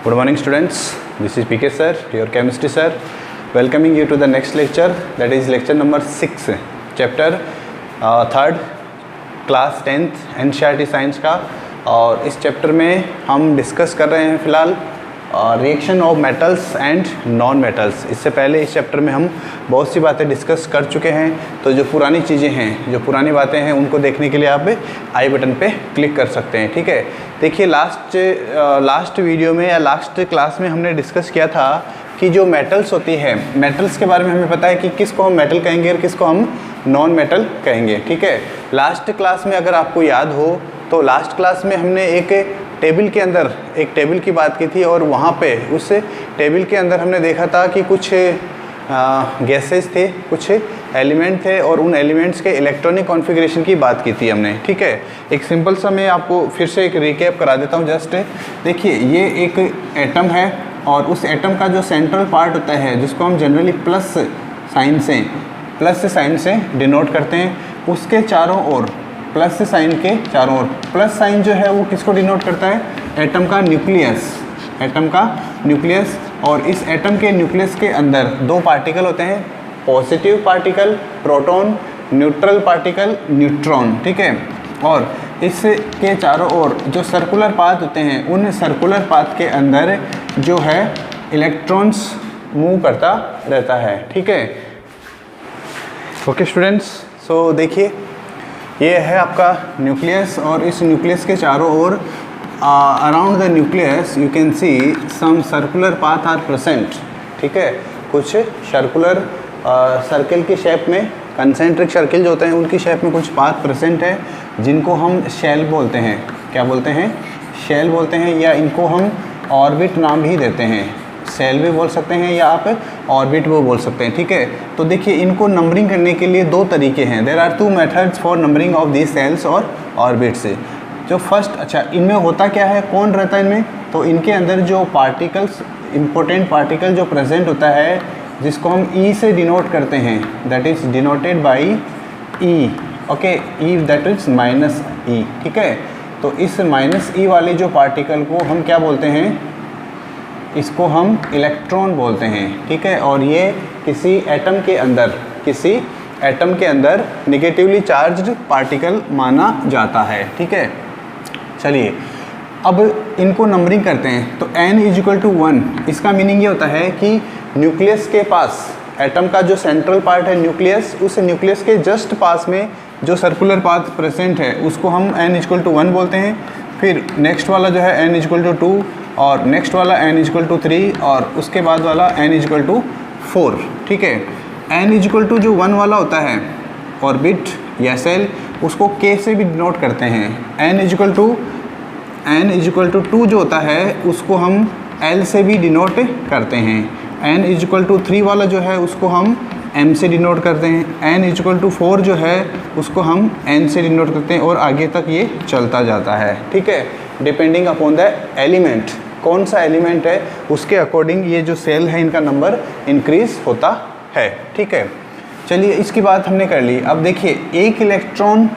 Good morning students, this is PK sir, your chemistry sir, welcoming you to the next lecture, that is lecture number 6, chapter 3rd, class 10th NCERT science का। और इस chapter में हम discuss कर रहे हैं फ़िलहाल reaction of metals and non metals. इससे पहले इस चैप्टर में हम बहुत सी बातें डिस्कस कर चुके हैं, तो जो पुरानी चीज़ें हैं, जो पुरानी बातें हैं, उनको देखने के लिए आप आई बटन पे क्लिक कर सकते हैं। ठीक है, देखिए लास्ट वीडियो में या लास्ट क्लास में हमने डिस्कस किया था कि जो मेटल्स होती है, मेटल्स के बारे में हमें पता है कि किसको हम मेटल कहेंगे और किसको हम नॉन मेटल कहेंगे। ठीक है, लास्ट क्लास में अगर आपको याद हो तो लास्ट क्लास में हमने एक टेबल की बात की थी, और वहाँ पे उस टेबल के अंदर हमने देखा था कि कुछ गैसेस थे, कुछ एलिमेंट थे, और उन एलिमेंट्स के इलेक्ट्रॉनिक कॉन्फ़िगरेशन की बात की थी हमने। ठीक है, एक सिंपल सा मैं आपको फिर से एक रिकैप करा देता हूँ। जस्ट देखिए, ये एक एटम है और उस एटम का जो सेंट्रल पार्ट होता है, जिसको हम जनरली प्लस साइन से डिनोट करते हैं, उसके चारों ओर प्लस साइन के चारों ओर प्लस साइन जो है वो किसको डिनोट करता है? एटम का न्यूक्लियस। और इस एटम के न्यूक्लियस के अंदर दो पार्टिकल होते हैं, positive particle proton, neutral particle neutron. ठीक है, और इसके चारों ओर जो सर्कुलर पाथ होते हैं, उन सर्कुलर पाथ के अंदर जो है इलेक्ट्रॉन्स मूव करता रहता है। ठीक है, ओके स्टूडेंट्स, सो देखिए ये है आपका न्यूक्लियस, और इस न्यूक्लियस के चारों ओर around the nucleus you can see some circular path are present. ठीक है, कुछ सर्कुलर सर्कल की शेप में, कंसेंट्रिक सर्कल जो होते हैं उनकी शेप में कुछ पाथ प्रेजेंट है, जिनको हम शेल बोलते हैं। क्या बोलते हैं? शेल बोलते हैं, या इनको हम ऑर्बिट नाम भी देते हैं। सेल भी बोल सकते हैं या आप ऑर्बिट भी बोल सकते हैं। ठीक है, तो देखिए इनको नंबरिंग करने के लिए दो तरीके हैं। There are two methods for numbering of these shells और ऑर्बिट्स। जो फर्स्ट, अच्छा इनमें होता क्या है, कौन रहता है इनमें? तो इनके अंदर जो पार्टिकल्स, इम्पोर्टेंट पार्टिकल जो प्रेजेंट होता है, जिसको हम ई से डिनोट करते हैं, that is denoted by E. Okay, E that is minus E. ठीक है, तो इस माइनस ई वाले जो पार्टिकल को हम क्या बोलते हैं? इसको हम इलेक्ट्रॉन बोलते हैं। ठीक है, और ये किसी एटम के अंदर नेगेटिवली चार्ज्ड पार्टिकल माना जाता है। ठीक है, चलिए अब इनको नंबरिंग करते हैं। तो n = 1, इसका मीनिंग ये होता है कि न्यूक्लियस के पास, एटम का जो सेंट्रल पार्ट है न्यूक्लियस, उस न्यूक्लियस के जस्ट पास में जो सर्कुलर पाथ प्रेजेंट है उसको हम n = 1 बोलते हैं। फिर नेक्स्ट वाला जो है n = 2, और नेक्स्ट वाला n = 3, और उसके बाद वाला n = 4। ठीक है, n = जो 1 वाला होता है ऑर्बिट या सेल, उसको k से भी डिनोट करते हैं। n = 2 जो होता है उसको हम l से भी डिनोट करते हैं। n = 3 वाला जो है उसको हम m से डिनोट करते हैं। n = 4 जो है उसको हम n से डिनोट करते हैं, और आगे तक ये चलता जाता है। ठीक है, डिपेंडिंग अपॉन द एलिमेंट, कौन सा एलिमेंट है उसके अकॉर्डिंग ये जो सेल है इनका नंबर इंक्रीज होता है। ठीक है, चलिए इसकी बात हमने कर ली। अब देखिए, एक इलेक्ट्रॉन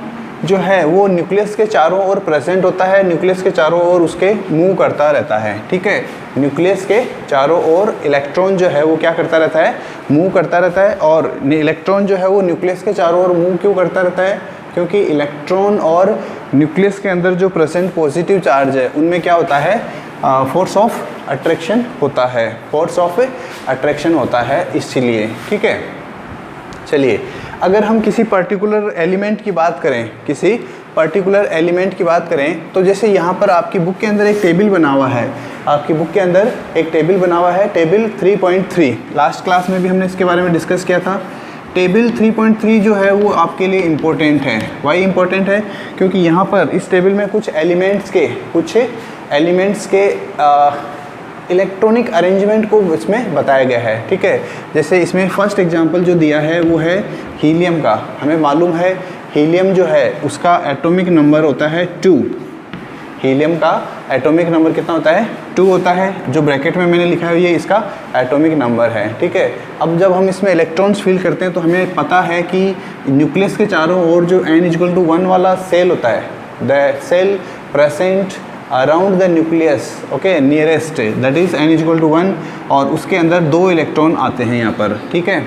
जो है वो न्यूक्लियस के चारों ओर प्रेजेंट होता है, न्यूक्लियस के चारों ओर उसके मूव करता रहता है। ठीक है, न्यूक्लियस के चारों ओर इलेक्ट्रॉन जो है वो क्या करता रहता है? मूव करता रहता है। और इलेक्ट्रॉन जो है वो न्यूक्लियस के चारों ओर मूव क्यों करता रहता है? क्योंकि इलेक्ट्रॉन और न्यूक्लियस के अंदर जो प्रेजेंट पॉजिटिव चार्ज है उनमें क्या होता है? फोर्स ऑफ अट्रैक्शन होता है, इसीलिए। ठीक है, चलिए अगर हम किसी पर्टिकुलर एलिमेंट की बात करें, तो जैसे यहाँ पर आपकी बुक के अंदर एक टेबल बना हुआ है, टेबल 3.3। लास्ट क्लास में भी हमने इसके बारे में डिस्कस किया था। टेबल 3.3 जो है वो आपके लिए इम्पोर्टेंट है। वाई इम्पोर्टेंट है? क्योंकि यहाँ पर इस टेबल में कुछ एलिमेंट्स के इलेक्ट्रॉनिक अरेंजमेंट को इसमें बताया गया है। ठीक है, जैसे इसमें फर्स्ट एग्जांपल जो दिया है वो है हीलियम का। हमें मालूम है हीलियम जो है उसका एटॉमिक नंबर होता है 2। हीलियम का एटॉमिक नंबर कितना होता है? 2 होता है। जो ब्रैकेट में मैंने लिखा है ये इसका एटॉमिक नंबर है। ठीक है, अब जब हम इसमें इलेक्ट्रॉन्स फिल करते हैं तो हमें पता है कि न्यूक्लियस के चारों ओर जो n = 1 वाला सेल होता है, the shell present around the nucleus, okay, nearest, that is n equal to 1, और उसके अंदर 2 इलेक्ट्रॉन आते हैं यहाँ पर, ठीक है।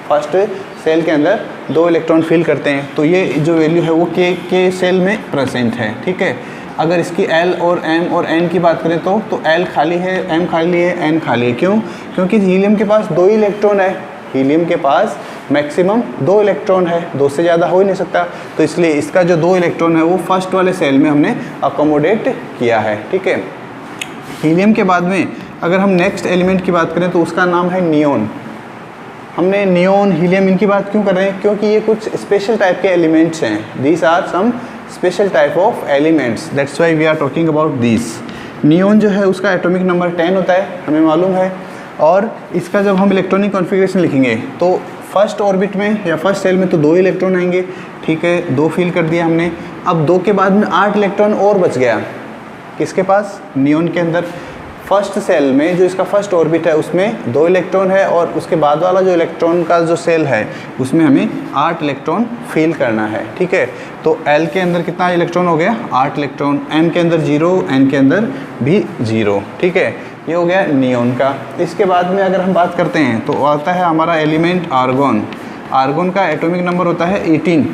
फर्स्ट सेल के अंदर 2 इलेक्ट्रॉन फिल करते हैं, तो ये जो वैल्यू है वो के सेल में प्रेजेंट है, ठीक है। अगर इसकी L और M और N की बात करें तो L खाली है, M खाली है, N खाली है। क्यों? क्योंकि हीलियम के पास 2 इलेक्ट्रॉन है, हीलियम के पास मैक्सिमम 2 इलेक्ट्रॉन है, 2 से ज़्यादा हो ही नहीं सकता, तो इसलिए इसका जो 2 इलेक्ट्रॉन है वो फर्स्ट वाले सेल में हमने अकोमोडेट किया है, ठीक है। हीलियम के बाद में अगर हम नेक्स्ट एलिमेंट की बात करें तो उसका नाम है नियोन। हमने नियोन, हीलियम इनकी बात क्यों कर रहे हैं? क्योंकि ये कुछ स्पेशल टाइप के एलिमेंट्स हैं, these are some special type of elements, that's why we are talking about this. Neon जो है उसका एटॉमिक नंबर 10 होता है, हमें मालूम है, और इसका जब हम इलेक्ट्रॉनिक कॉन्फ़िगरेशन लिखेंगे तो फर्स्ट ऑर्बिट में या फर्स्ट सेल में तो 2 इलेक्ट्रॉन आएंगे, ठीक है, 2 फिल कर दिया हमने। अब 2 के बाद में 8 इलेक्ट्रॉन और बच गया, किसके पास? नियोन के अंदर। फर्स्ट सेल में जो इसका फर्स्ट ऑर्बिट है उसमें 2 इलेक्ट्रॉन है, और उसके बाद वाला जो इलेक्ट्रॉन का जो सेल है उसमें हमें 8 इलेक्ट्रॉन फिल करना है, ठीक है। तो L के अंदर कितना इलेक्ट्रॉन हो गया? 8 इलेक्ट्रॉन, M के अंदर 0, N के अंदर भी 0, ठीक है। ये हो गया नियोन का। इसके बाद में अगर हम बात करते हैं तो आता है हमारा एलिमेंट आर्गॉन। आर्गॉन का एटॉमिक नंबर होता है 18।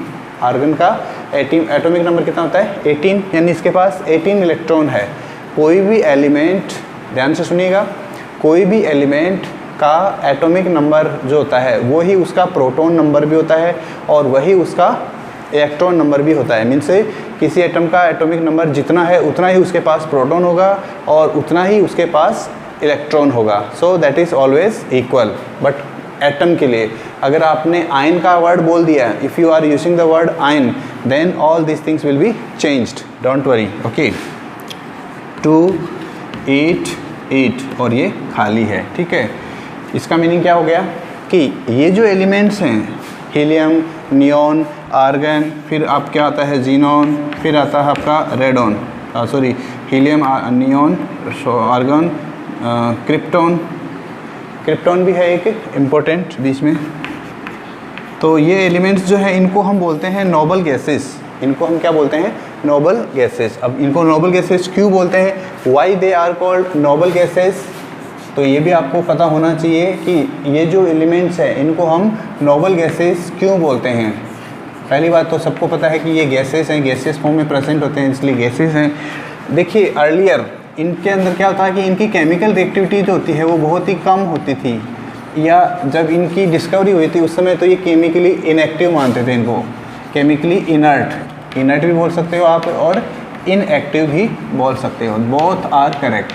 आर्गन का एटॉमिक नंबर कितना होता है? 18, यानी इसके पास 18 इलेक्ट्रॉन है। कोई भी एलिमेंट, ध्यान से सुनिएगा, कोई भी एलिमेंट का एटॉमिक नंबर जो होता है वही उसका प्रोटॉन नंबर भी होता है और वही उसका इलेक्ट्रॉन नंबर भी होता है। मीन से किसी एटम का एटॉमिक नंबर जितना है उतना ही उसके पास प्रोटॉन होगा और उतना ही उसके पास इलेक्ट्रॉन होगा। So that is always equal. But atom के लिए अगर आपने आयन का वर्ड बोल दिया, if you are using the word ion, then all this things will be changed, don't worry, okay. 2 8 8 और ये खाली है, ठीक है। इसका मीनिंग क्या हो गया कि ये जो एलिमेंट्स हैं, हीलियम, नियोन, आर्गन, फिर आप क्या आता है जीनॉन, फिर आता है आपका radon, sorry helium, neon, argon, krypton, krypton भी है एक इम्पोर्टेंट बीच में। तो ये एलिमेंट्स जो है इनको हम बोलते हैं नोबल गैसेस। इनको हम क्या बोलते हैं? Noble gases. अब इनको नोबल गैसेस क्यों बोलते हैं? Why they are called noble gases? तो ये भी आपको पता होना चाहिए कि ये जो एलिमेंट्स हैं इनको हम नोबल गैसेस क्यों बोलते हैं। पहली बात तो सबको पता है कि ये गैसेस हैं, गैसेस फॉर्म में प्रेजेंट होते हैं, इसलिए गैसेस हैं। देखिए अर्लियर इनके अंदर क्या होता है कि इनकी केमिकल रिएक्टिविटी जो होती है वो बहुत ही कम होती थी, या जब इनकी डिस्कवरी हुई थी उस समय तो ये केमिकली इनएक्टिव मानते थे इनको, केमिकली इनर्ट, इनर्ट भी बोल सकते हो आप और इनएक्टिव भी बोल सकते हो, both are correct,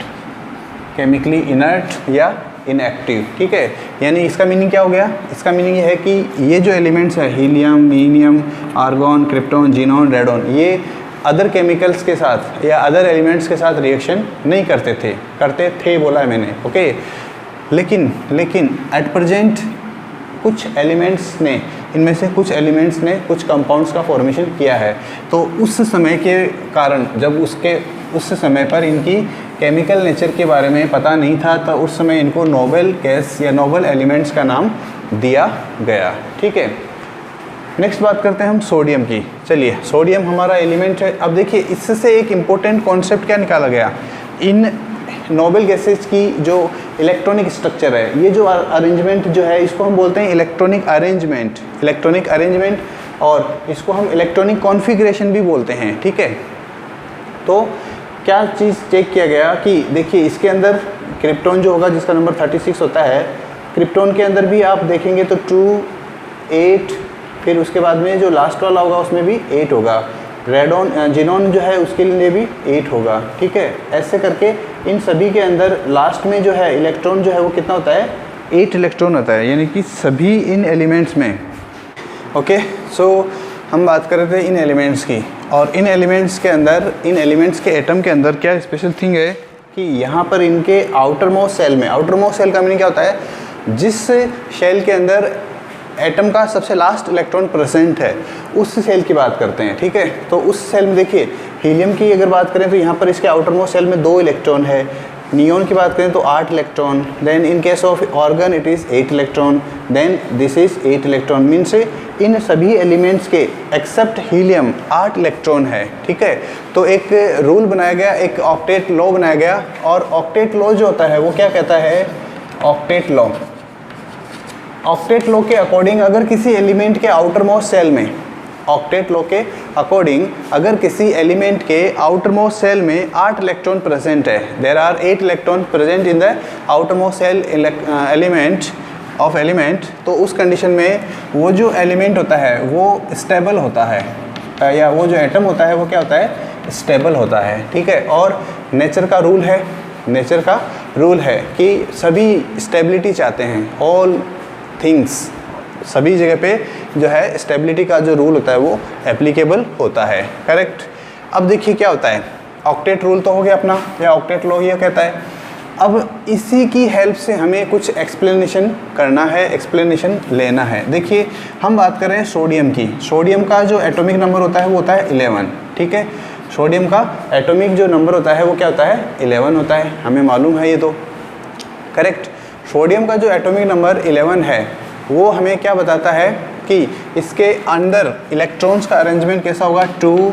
chemically inert या इनएक्टिव, ठीक है। यानी इसका मीनिंग क्या हो गया? इसका मीनिंग ये है कि ये जो एलिमेंट्स है helium, helium, argon, krypton, xenon, radon, ये अदर केमिकल्स के साथ या अदर एलिमेंट्स के साथ रिएक्शन नहीं करते थे, करते थे बोला है मैंने, ओके। लेकिन एट प्रेजेंट कुछ एलिमेंट्स ने, इनमें से कुछ एलिमेंट्स ने कुछ कंपाउंड्स का फॉर्मेशन किया है। तो उस समय के कारण जब उस समय पर इनकी केमिकल नेचर के बारे में पता नहीं था, तो उस समय इनको नोबल गैस या नोबल एलिमेंट्स का नाम दिया गया, ठीक है। नेक्स्ट बात करते हैं हम सोडियम की। चलिए, सोडियम हमारा एलिमेंट है। अब देखिए इससे एक इम्पोर्टेंट कॉन्सेप्ट क्या निकाला गया, इन नोबल गैसेस की जो इलेक्ट्रॉनिक स्ट्रक्चर है, ये जो अरेंजमेंट जो है इसको हम बोलते हैं इलेक्ट्रॉनिक अरेंजमेंट, इलेक्ट्रॉनिक अरेंजमेंट, और इसको हम इलेक्ट्रॉनिक कॉन्फ़िगरेशन भी बोलते हैं, ठीक है। तो क्या चीज़ चेक किया गया कि देखिए इसके अंदर क्रिप्टॉन जो होगा जिसका नंबर 36 होता है, क्रिप्टॉन के अंदर भी आप देखेंगे तो 2 8, फिर उसके बाद में जो लास्ट वाला होगा उसमें भी 8 होगा, रेडॉन जीनॉन जो है उसके लिए भी 8 होगा, ठीक है। ऐसे करके इन सभी के अंदर लास्ट में जो है इलेक्ट्रॉन जो है वो कितना होता है? 8 इलेक्ट्रॉन होता है, यानी कि सभी इन एलिमेंट्स में, ओके। सो हम बात कर रहे थे इन एलिमेंट्स की, और इन एलिमेंट्स के अंदर, इन एलिमेंट्स के एटम के अंदर क्या स्पेशल थिंग है कि यहाँ पर इनके आउटर मोस्ट सेल में, आउटर मोस्ट सेल का मीनिंग क्या होता है? जिस शेल के अंदर एटम का सबसे लास्ट इलेक्ट्रॉन प्रेजेंट है उस सेल की बात करते हैं, ठीक है। तो उस सेल में देखिए हीलियम की अगर बात करें तो यहाँ पर इसके आउटर मोस्ट सेल में 2 इलेक्ट्रॉन है, नियोन की बात करें तो 8 electron, then in case of argon it is 8 electron, then this is 8 electron. Mean से इन सभी एलिमेंट्स के एक्सेप्ट हीलियम 8 इलेक्ट्रॉन है, ठीक है। तो एक रूल बनाया गया, एक ऑक्टेट लॉ बनाया गया, और ऑक्टेट लॉ जो होता है वो क्या कहता है, ऑक्टेट लॉ। ऑक्टेट लॉ के अकॉर्डिंग अगर किसी एलिमेंट के आउटर मोस्ट सेल में, ऑक्टेट लॉ के अकॉर्डिंग अगर किसी एलिमेंट के आउटर मोस्ट सेल में 8 इलेक्ट्रॉन प्रेजेंट है, there are 8 electron present in the outermost shell element of element, तो उस कंडीशन में वो जो एलिमेंट होता है वो स्टेबल होता है, या वो जो एटम होता है वो क्या होता है, स्टेबल होता है, ठीक है। और नेचर का रूल है, नेचर का रूल है कि सभी स्टेबिलिटी चाहते हैं, ऑल थिंग्स, सभी जगह पे जो है स्टेबिलिटी का जो रूल होता है वो एप्लीकेबल होता है, करेक्ट। अब देखिए क्या होता है, ऑक्टेट रूल तो हो गया अपना, या ऑक्टेट लॉ ये कहता है। अब इसी की हेल्प से हमें कुछ एक्सप्लेनेशन करना है, एक्सप्लेनेशन लेना है। देखिए हम बात कर रहे हैं सोडियम की, सोडियम का जो एटॉमिक नंबर होता है वो होता है 11, ठीक है। सोडियम का एटॉमिक जो नंबर होता है वो क्या होता है, 11 होता है, हमें मालूम है ये तो, करेक्ट। सोडियम का जो एटॉमिक नंबर 11 है वो हमें क्या बताता है कि इसके अंदर इलेक्ट्रॉन्स का अरेंजमेंट कैसा होगा, 2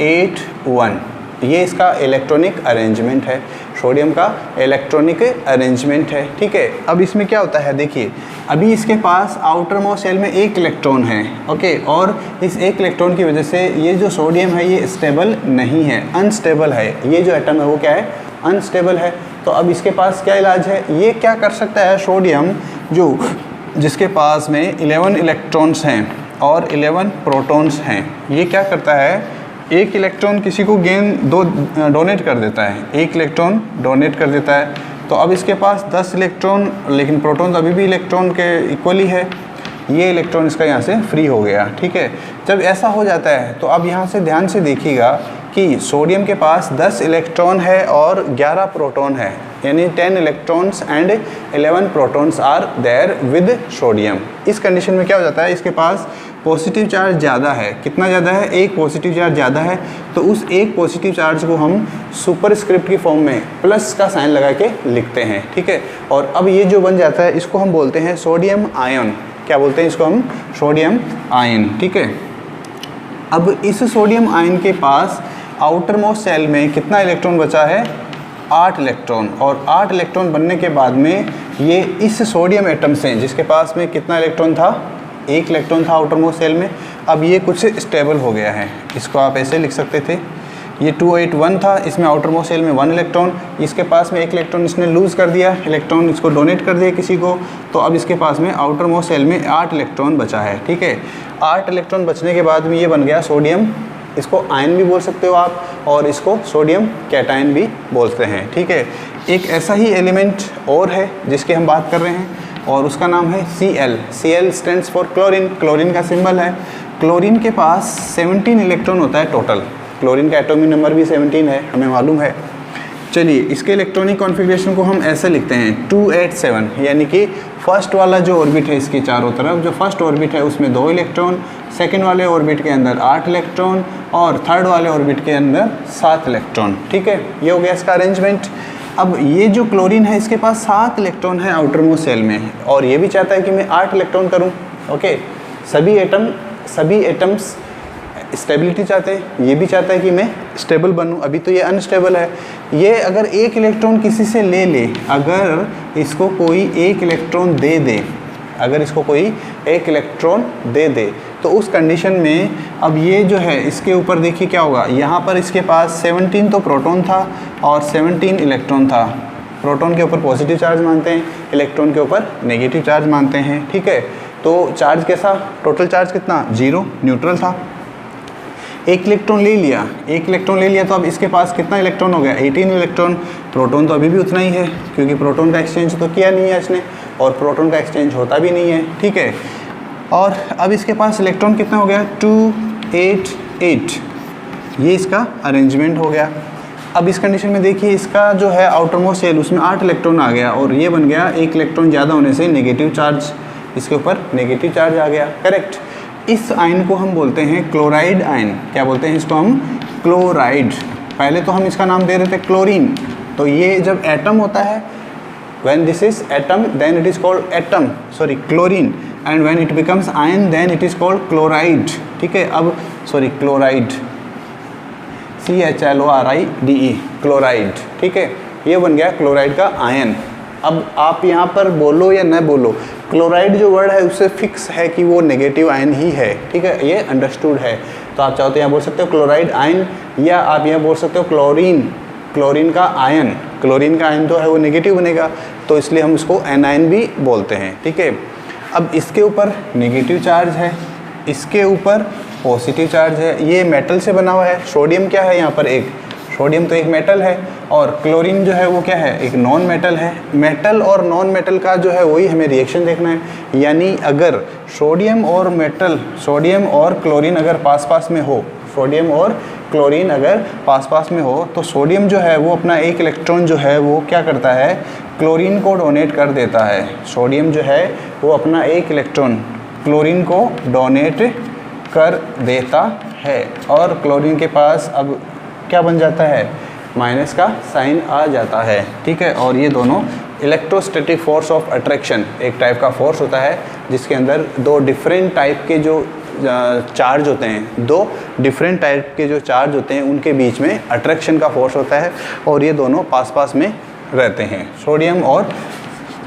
8 1, ये इसका इलेक्ट्रॉनिक अरेंजमेंट है, सोडियम का इलेक्ट्रॉनिक अरेंजमेंट है, ठीक है। अब इसमें क्या होता है, देखिए अभी इसके पास आउटर मोस्ट सेल में 1 इलेक्ट्रॉन है, ओके, और इस 1 इलेक्ट्रॉन की वजह से ये जो सोडियम है ये स्टेबल नहीं है, अनस्टेबल है, ये जो एटम है वो क्या है, अनस्टेबल है। तो अब इसके पास क्या इलाज है, ये क्या कर सकता है, सोडियम जो जिसके पास में 11 इलेक्ट्रॉन्स हैं और 11 प्रोटॉन्स हैं, ये क्या करता है, 1 इलेक्ट्रॉन किसी को डोनेट कर देता है, 1 इलेक्ट्रॉन डोनेट कर देता है। तो अब इसके पास 10 इलेक्ट्रॉन, लेकिन प्रोटॉन तो अभी भी इलेक्ट्रॉन के इक्वली है, ये इलेक्ट्रॉन इसका यहाँ से फ्री हो गया, ठीक है। जब ऐसा हो जाता है तो अब यहाँ से ध्यान से देखिएगा कि सोडियम के पास 10 इलेक्ट्रॉन है और 11 प्रोटॉन है, यानी 10 electrons and 11 protons are there with sodium. इस कंडीशन में क्या हो जाता है, इसके पास पॉजिटिव चार्ज ज़्यादा है, कितना ज़्यादा है, 1 पॉजिटिव चार्ज ज़्यादा है, तो उस 1 पॉजिटिव चार्ज को हम सुपरस्क्रिप्ट की फॉर्म में प्लस का साइन लगा के लिखते हैं, ठीक है। और अब ये जो बन जाता है इसको हम बोलते हैं सोडियम आयन, क्या बोलते हैं इसको हम, सोडियम आयन, ठीक है। अब इस सोडियम आयन के पास आउटर मोस्ट सेल में कितना इलेक्ट्रॉन बचा है, 8 इलेक्ट्रॉन, और 8 इलेक्ट्रॉन बनने के बाद में ये इस सोडियम एटम से, जिसके पास में कितना इलेक्ट्रॉन था, 1 इलेक्ट्रॉन था आउटर मोस्ट सेल में, अब ये कुछ स्टेबल हो गया है, इसको आप ऐसे लिख सकते थे, ये 281 था, इसमें आउटर मोस्ट सेल में 1 इलेक्ट्रॉन, इसके पास में 1 इलेक्ट्रॉन इसने लूज़ कर दिया, इलेक्ट्रॉन इसको डोनेट कर दिया किसी को, तो अब इसके पास में आउटर मोस्ट सेल में 8 इलेक्ट्रॉन बचा है, ठीक है। 8 इलेक्ट्रॉन बचने के बाद में ये बन गया सोडियम, इसको आयन भी बोल सकते हो आप, और इसको सोडियम कैटायन भी बोलते हैं, ठीक है। एक ऐसा ही एलिमेंट और है जिसकी हम बात कर रहे हैं, और उसका नाम है Cl। Cl stands for chlorine, chlorine का सिंबल है। क्लोरीन के पास 17 इलेक्ट्रॉन होता है टोटल, क्लोरीन का एटॉमिक नंबर भी 17 है, हमें मालूम है। चलिए इसके इलेक्ट्रॉनिक कॉन्फ़िगरेशन को हम ऐसे लिखते हैं 287, यानी कि फर्स्ट वाला जो ऑर्बिट है इसके चारों तरफ, जो फर्स्ट ऑर्बिट है उसमें 2 इलेक्ट्रॉन, सेकंड वाले ऑर्बिट के अंदर 8 इलेक्ट्रॉन, और थर्ड वाले ऑर्बिट के अंदर 7 इलेक्ट्रॉन, ठीक है। ये हो गया इसका अरेंजमेंट। अब ये जो क्लोरीन है इसके पास 7 इलेक्ट्रॉन है आउटर मोस्ट सेल में, और ये भी चाहता है कि मैं 8 इलेक्ट्रॉन करूँ, ओके। सभी एटम्स स्टेबिलिटी चाहते हैं, ये भी चाहता है कि मैं स्टेबल बनूं, अभी तो ये अनस्टेबल है। ये अगर 1 इलेक्ट्रॉन किसी से ले ले, अगर इसको कोई 1 इलेक्ट्रॉन दे दे, अगर इसको कोई 1 इलेक्ट्रॉन दे दे, तो उस कंडीशन में अब ये जो है इसके ऊपर देखिए क्या होगा, यहाँ पर इसके पास 17 तो प्रोटॉन था और 17 इलेक्ट्रॉन था। प्रोटॉन के ऊपर पॉजिटिव चार्ज मानते हैं, इलेक्ट्रॉन के ऊपर नेगेटिव चार्ज मानते हैं, ठीक है। तो चार्ज कैसा, टोटल चार्ज कितना, 0, न्यूट्रल था। 1 इलेक्ट्रॉन ले लिया, 1 इलेक्ट्रॉन ले लिया, तो अब इसके पास कितना इलेक्ट्रॉन हो गया, 18 इलेक्ट्रॉन। प्रोटॉन तो अभी भी उतना ही है, क्योंकि प्रोटॉन का एक्सचेंज तो किया नहीं है इसने, और प्रोटॉन का एक्सचेंज होता भी नहीं है, ठीक है। और अब इसके पास इलेक्ट्रॉन कितना हो गया, 288, ये इसका अरेंजमेंट हो गया। अब इस कंडीशन में देखिए इसका जो है आउटर मोस्ट सेल, उसमें 8 इलेक्ट्रॉन आ गया, और ये बन गया 1 इलेक्ट्रॉन ज़्यादा होने से नेगेटिव चार्ज, इसके ऊपर नेगेटिव चार्ज आ गया, करेक्ट। इस आयन को हम बोलते हैं क्लोराइड आयन, क्या बोलते हैं इसको हम, क्लोराइड। पहले तो हम इसका नाम दे रहे थे क्लोरीन, तो ये जब एटम होता है, when this is atom then it is called atom, sorry chlorine. And when it becomes ion then it is called chloride. ठीक है, अब सॉरी क्लोराइड, CHLORIDE, क्लोराइड। ठीक है, ये बन गया क्लोराइड का आयन। अब आप यहाँ पर बोलो या न बोलो, क्लोराइड जो वर्ड है उससे फिक्स है कि वो नेगेटिव आयन ही है। ठीक है, ये अंडरस्टूड है। तो आप चाहो तो यहाँ बोल सकते हो क्लोराइड आयन, या आप यहाँ बोल सकते हो क्लोरीन, क्लोरीन का आयन। क्लोरीन का आयन तो है वो नेगेटिव बनेगा, तो इसलिए हम उसको एनायन भी बोलते हैं। ठीक है, अब इसके ऊपर नेगेटिव चार्ज है, इसके ऊपर पॉजिटिव चार्ज है। ये मेटल से बना हुआ है। सोडियम क्या है यहाँ पर, एक सोडियम तो एक मेटल है, और क्लोरीन जो है वो क्या है, एक नॉन मेटल है। मेटल और नॉन मेटल का जो है वही हमें रिएक्शन देखना है। यानी अगर सोडियम और मेटल, सोडियम और क्लोरीन अगर पास पास में हो, सोडियम और क्लोरीन अगर पास पास में हो, तो सोडियम जो है वो अपना एक इलेक्ट्रॉन जो है वो क्या करता है, क्लोरीन को डोनेट कर देता है। सोडियम जो है वो अपना एक इलेक्ट्रॉन क्लोरीन को डोनेट कर देता है, और क्लोरीन के पास अब क्या बन जाता है, माइनस का साइन आ जाता है। ठीक है, और ये दोनों इलेक्ट्रोस्टैटिक फोर्स ऑफ अट्रैक्शन एक टाइप का फोर्स होता है, जिसके अंदर दो डिफरेंट टाइप के जो चार्ज होते हैं, दो डिफरेंट टाइप के जो चार्ज होते हैं उनके बीच में अट्रैक्शन का फोर्स होता है, और ये दोनों पास पास में रहते हैं, सोडियम और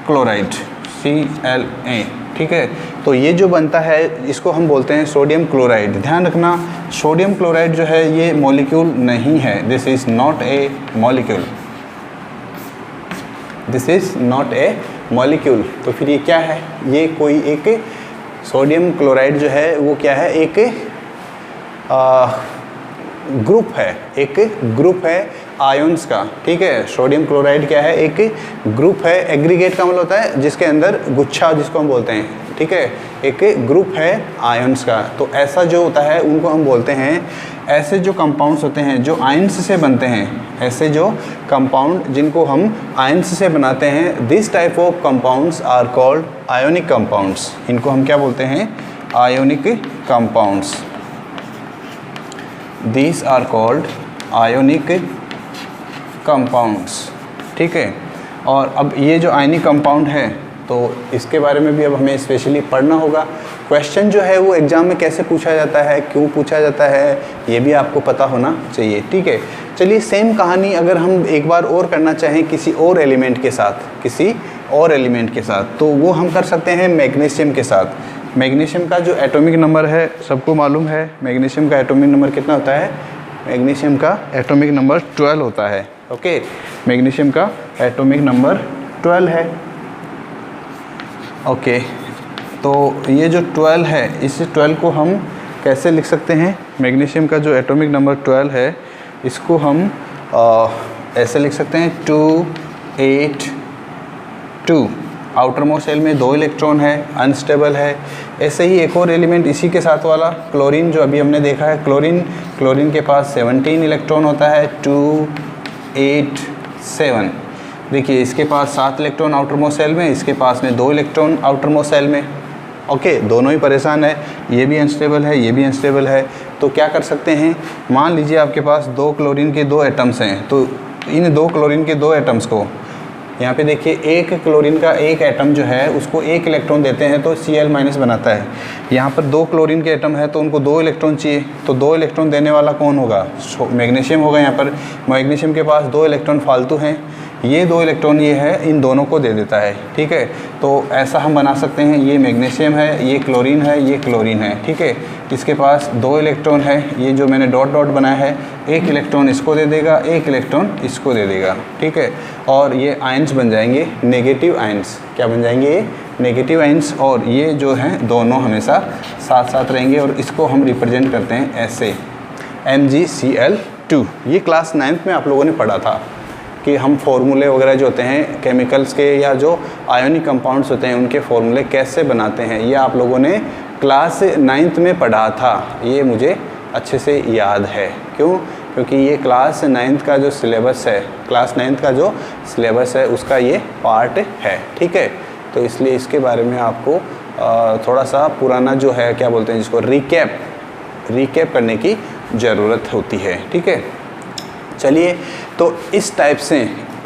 क्लोराइड, Cla। ठीक है, तो ये जो बनता है इसको हम बोलते हैं सोडियम क्लोराइड। ध्यान रखना, सोडियम क्लोराइड जो है ये मॉलिक्यूल नहीं है, this is not a molecule, this is not a molecule. तो फिर ये क्या है, ये कोई एक सोडियम क्लोराइड जो है वो क्या है, एक ग्रुप है, एक ग्रुप है आयंस का। ठीक है, सोडियम क्लोराइड क्या है, एक ग्रुप है। एग्रीगेट का मतलब होता है जिसके अंदर गुच्छा जिसको हम बोलते हैं। ठीक है, एक ग्रुप है आयंस का। तो ऐसा जो होता है उनको हम बोलते हैं, ऐसे जो कंपाउंड्स होते हैं जो आयंस से बनते हैं, ऐसे जो कंपाउंड जिनको हम आयंस से बनाते हैं, this type of compounds are called ionic compounds. इनको हम क्या बोलते हैं, ionic compounds. These are called ionic compounds। ठीक है, और अब ये जो आयनिक कंपाउंड है तो इसके बारे में भी अब हमें स्पेशली पढ़ना होगा। क्वेश्चन जो है वो एग्ज़ाम में कैसे पूछा जाता है, क्यों पूछा जाता है, ये भी आपको पता होना चाहिए। ठीक है, चलिए सेम कहानी अगर हम एक बार और करना चाहें किसी और एलिमेंट के साथ, किसी और एलिमेंट के साथ, तो वो हम कर सकते हैं मैग्नीशियम के साथ। मैग्नीशियम का जो एटॉमिक नंबर है सबको मालूम है, मैग्नीशियम का एटॉमिक नंबर कितना होता है, मैग्नीशियम का एटॉमिक नंबर 12 होता है। ओके, मैग्नीशियम का एटॉमिक नंबर 12 है। ओके, तो ये जो 12 है, इस 12 को हम कैसे लिख सकते हैं, मैग्नीशियम का जो एटॉमिक नंबर 12 है इसको हम ऐसे लिख सकते हैं 2, 8, 2। आउटर मोस्ट शेल में 2 इलेक्ट्रॉन है, अनस्टेबल है। ऐसे ही एक और एलिमेंट इसी के साथ वाला क्लोरीन जो अभी हमने देखा है, क्लोरीन के पास 17 इलेक्ट्रॉन होता है, 2, 8, 7। देखिए इसके पास 7 इलेक्ट्रॉन आउटर मोस्ट शेल में, इसके पास में 2 इलेक्ट्रॉन आउटर मोस्ट शेल में। ओके, दोनों ही परेशान है, ये भी अनस्टेबल है, ये भी अनस्टेबल है। तो क्या कर सकते हैं, मान लीजिए आपके पास 2 क्लोरीन के 2 एटम्स हैं, तो इन 2 क्लोरीन के 2 एटम्स को यहाँ पे देखिए, एक क्लोरीन का एक एटम जो है उसको 1 इलेक्ट्रॉन देते हैं तो Cl- बनाता है। यहाँ पर 2 क्लोरीन के एटम है तो उनको 2 इलेक्ट्रॉन चाहिए, तो 2 इलेक्ट्रॉन देने वाला कौन होगा, मैग्नीशियम होगा। यहाँ पर मैग्नीशियम के पास 2 इलेक्ट्रॉन फालतू हैं, ये 2 इलेक्ट्रॉन ये है, इन दोनों को दे देता है। ठीक है, तो ऐसा हम बना सकते हैं, ये मैग्नीशियम है, ये क्लोरीन है, ये क्लोरीन है। ठीक है, इसके पास 2 इलेक्ट्रॉन है, ये जो मैंने डॉट डॉट बनाया है, 1 इलेक्ट्रॉन इसको दे देगा, 1 इलेक्ट्रॉन इसको दे देगा। ठीक है, और ये आयंस बन जाएंगे नेगेटिव आयंस। क्या बन जाएंगे, ये नेगेटिव आयंस, और ये जो हैं दोनों हमेशा साथ साथ रहेंगे, और इसको हम रिप्रेजेंट करते हैं ऐसे, MgCl2। ये क्लास 9th में आप लोगों ने पढ़ा था कि हम फॉर्मूले वगैरह जो होते हैं केमिकल्स के, या जो आयोनिक कंपाउंड्स होते हैं उनके फॉर्मूले कैसे बनाते हैं, ये आप लोगों ने क्लास 9th में पढ़ा था। ये मुझे अच्छे से याद है। क्यों, क्योंकि ये क्लास 9th का जो सिलेबस है, क्लास 9th का जो सिलेबस है उसका ये पार्ट है। ठीक है, तो इसलिए इसके बारे में आपको थोड़ा सा पुराना जो है, क्या बोलते हैं जिसको, रिकैप करने की ज़रूरत होती है। ठीक है, चलिए, तो इस टाइप से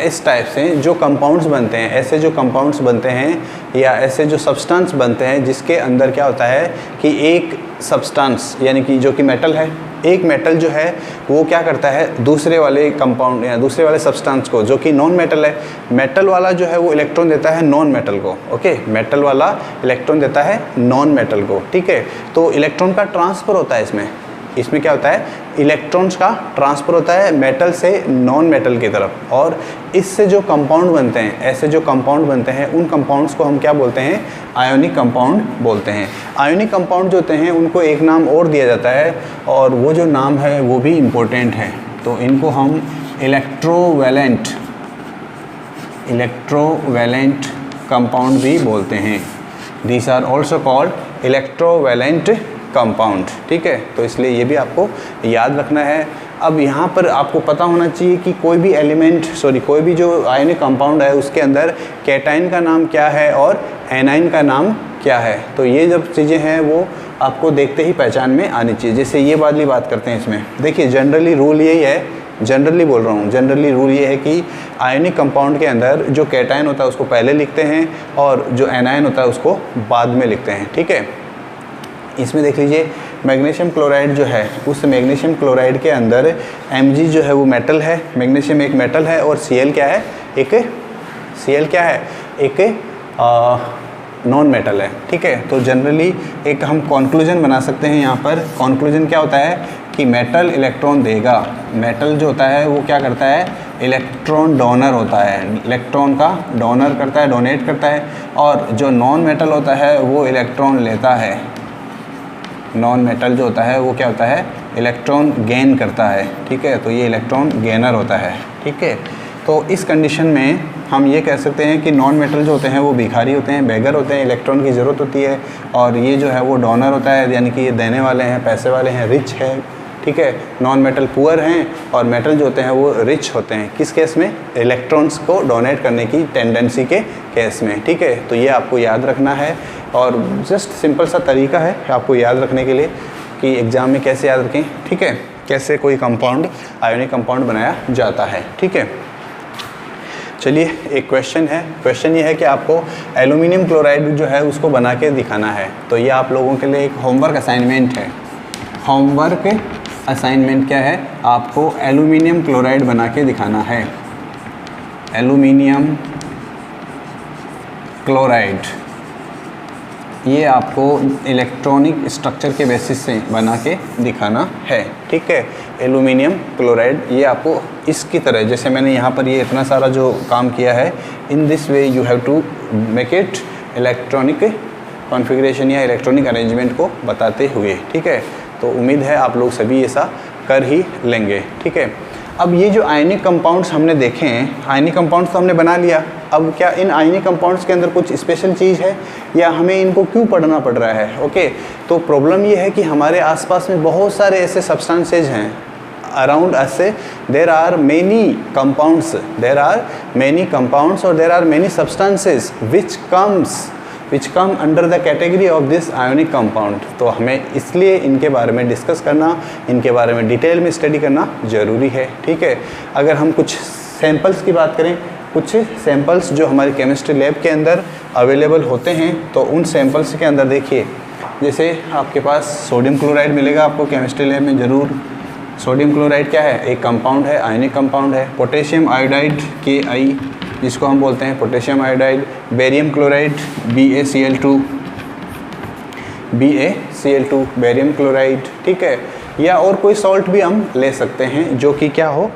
इस टाइप से जो कंपाउंड्स बनते हैं, ऐसे जो कंपाउंड्स बनते हैं या ऐसे जो सब्सटेंस बनते हैं जिसके अंदर क्या होता है कि एक सब्सटेंस यानी कि जो कि मेटल है, एक मेटल जो है वो क्या करता है दूसरे वाले कंपाउंड या दूसरे वाले सब्सटेंस को जो कि नॉन मेटल है, मेटल वाला जो है वो इलेक्ट्रॉन देता है नॉन मेटल को। ओके, मेटल वाला इलेक्ट्रॉन देता है नॉन मेटल को। ठीक है, तो इलेक्ट्रॉन का ट्रांसफ़र होता है इसमें क्या होता है, इलेक्ट्रॉन्स का ट्रांसफ़र होता है मेटल से नॉन मेटल की तरफ। और इससे जो कंपाउंड बनते हैं, ऐसे जो कंपाउंड बनते हैं, उन कंपाउंड्स को हम क्या बोलते हैं, आयोनिक कंपाउंड बोलते हैं। आयोनिक कंपाउंड जो होते हैं उनको एक नाम और दिया जाता है और वो जो नाम है वो भी इम्पोर्टेंट है, तो इनको हम इलेक्ट्रोवैलेंट कंपाउंड भी बोलते हैं। These are also called electrovalent compound. ठीक है, तो इसलिए ये भी आपको याद रखना है। अब यहाँ पर आपको पता होना चाहिए कि कोई भी जो आयनिक कंपाउंड है उसके अंदर कैटाइन का नाम क्या है और एनाइन का नाम क्या है। तो ये जब चीज़ें हैं वो आपको देखते ही पहचान में आनी चाहिए। जैसे ये वाली बात करते हैं, इसमें देखिए जनरली रूल यही है, जनरली बोल रहा हूँ, जनरली रूल ये है कि आयनिक कंपाउंड के अंदर जो कैटाइन होता है उसको पहले लिखते हैं और जो एनाइन होता है उसको बाद में लिखते हैं। ठीक है, इसमें देख लीजिए मैग्नीशियम क्लोराइड जो है, उस मैग्नीशियम क्लोराइड के अंदर Mg जो है वो मेटल है, मैग्नीशियम एक मेटल है और Cl क्या है, एक नॉन मेटल है। ठीक है, तो जनरली एक हम कॉन्क्लूजन बना सकते हैं यहाँ पर। कॉन्क्लूजन क्या होता है कि मेटल इलेक्ट्रॉन देगा, मेटल जो होता है वो क्या करता है, इलेक्ट्रॉन डोनर होता है, इलेक्ट्रॉन का डोनर करता है, डोनेट करता है। और जो नॉन मेटल होता है वो इलेक्ट्रॉन लेता है, नॉन मेटल जो होता है वो क्या होता है, इलेक्ट्रॉन गेन करता है। ठीक है, तो ये इलेक्ट्रॉन गेनर होता है। ठीक है, तो इस कंडीशन में हम ये कह सकते हैं कि नॉन मेटल जो होते हैं वो भिखारी होते हैं, बेगर होते हैं, इलेक्ट्रॉन की ज़रूरत होती है। और ये जो है वो डोनर होता है, यानी कि ये देने वाले हैं, पैसे वाले हैं, रिच है। ठीक है, नॉन मेटल पुअर हैं और मेटल जो होते हैं वो रिच होते हैं। किस केस में, इलेक्ट्रॉन्स को डोनेट करने की टेंडेंसी के केस में। ठीक है, तो ये आपको याद रखना है और जस्ट सिंपल सा तरीका है आपको याद रखने के लिए कि एग्ज़ाम में कैसे याद रखें। ठीक है, कैसे कोई कंपाउंड आयोनिक कंपाउंड बनाया जाता है। ठीक है, चलिए एक क्वेश्चन है, क्वेश्चन ये है कि आपको एल्यूमिनियम क्लोराइड जो है उसको बना के दिखाना है। तो ये आप लोगों के लिए एक होमवर्क असाइनमेंट है। होमवर्क असाइनमेंट क्या है, आपको एल्यूमिनियम क्लोराइड बना के दिखाना है। एल्यूमिनियम क्लोराइड ये आपको इलेक्ट्रॉनिक स्ट्रक्चर के बेसिस से बना के दिखाना है। ठीक है, एल्यूमिनियम क्लोराइड ये आपको इसकी तरह, जैसे मैंने यहाँ पर ये इतना सारा जो काम किया है, in this way you have to make it electronic configuration या इलेक्ट्रॉनिक अरेंजमेंट को बताते हुए। ठीक है, तो उम्मीद है आप लोग सभी ऐसा कर ही लेंगे। ठीक है, अब ये जो आयनिक कंपाउंड्स हमने देखे हैं, आयनिक कंपाउंड्स तो हमने बना लिया। अब क्या इन आयनिक कंपाउंड्स के अंदर कुछ स्पेशल चीज़ है या हमें इनको क्यों पढ़ना पड़ रहा है? ओके, तो प्रॉब्लम ये है कि हमारे आसपास में बहुत सारे ऐसे सब्सटेंसेज हैं around us, there are many compounds और there are many substances which come under the category of this ionic compound. तो हमें इसलिए इनके बारे में डिस्कस करना, इनके बारे में डिटेल में स्टडी करना ज़रूरी है। ठीक है, अगर हम कुछ सैंपल्स की बात करें, कुछ सैंपल्स जो हमारी केमिस्ट्री लैब के अंदर अवेलेबल होते हैं, तो उन सैंपल्स के अंदर देखिए, जैसे आपके पास सोडियम क्लोराइड मिलेगा आपको केमिस्ट्री लैब में ज़रूर। सोडियम क्लोराइड क्या है, एक कंपाउंड है, आयनिक कंपाउंड है। पोटेशियम आयोडाइड KI जिसको हम बोलते हैं potassium iodide. Barium chloride BaCl2 barium chloride. ठीक है, या और कोई सॉल्ट भी हम ले सकते हैं जो कि क्या हो,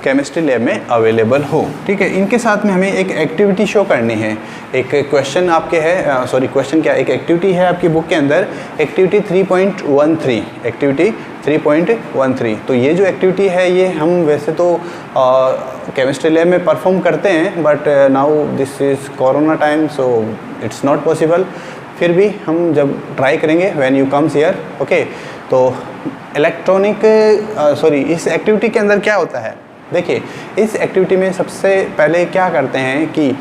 केमिस्ट्री लैब में अवेलेबल हो। ठीक है, इनके साथ में हमें एक एक्टिविटी शो करनी है। एक क्वेश्चन आपके है, एक एक्टिविटी है आपकी बुक के अंदर, एक्टिविटी 3.13। तो ये जो एक्टिविटी है ये हम वैसे तो केमिस्ट्री लैब में परफॉर्म करते हैं, but now this is corona time so it's not possible. फिर भी हम जब ट्राई करेंगे when you comes here. Okay, तो इस एक्टिविटी के अंदर क्या होता है, देखिए इस एक्टिविटी में सबसे पहले क्या करते हैं कि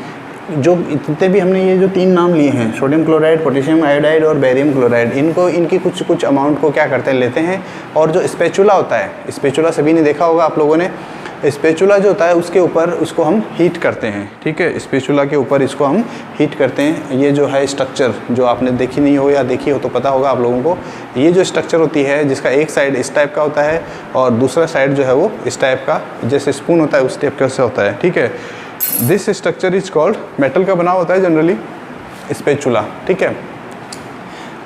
जो इतने भी हमने ये जो 3 नाम लिए हैं, सोडियम क्लोराइड, पोटेशियम आयोडाइड और बेरियम क्लोराइड, इनकी कुछ अमाउंट को क्या करते हैं, लेते हैं। और जो स्पैचुला होता है, स्पैचुला सभी ने देखा होगा आप लोगों ने, स्पैचुला जो होता है उसके ऊपर उसको हम हीट करते हैं, ठीक है। स्पैचुला के ऊपर इसको हम हीट करते हैं। ये जो है स्ट्रक्चर जो आपने देखी नहीं हो या देखी हो तो पता होगा आप लोगों को, ये जो स्ट्रक्चर होती है जिसका एक साइड इस टाइप का होता है और दूसरा साइड जो है वो इस टाइप का, जैसे स्पून होता है उस टाइप का से होता है, ठीक है। This structure is called, metal का बना होता है जनरली स्पैचुला, ठीक है।